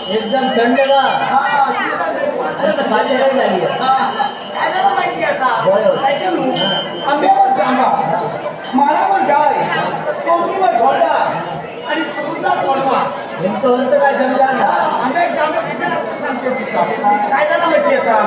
एकदम थंड का आंब्यावर जांभा माळावर डाळ कोकणीवर ढोला आणि समुद्रात कोळवा नेमकं काय समजा ना आंब्या जांभा कशाला सांगतो काय झालं माहिती आहे का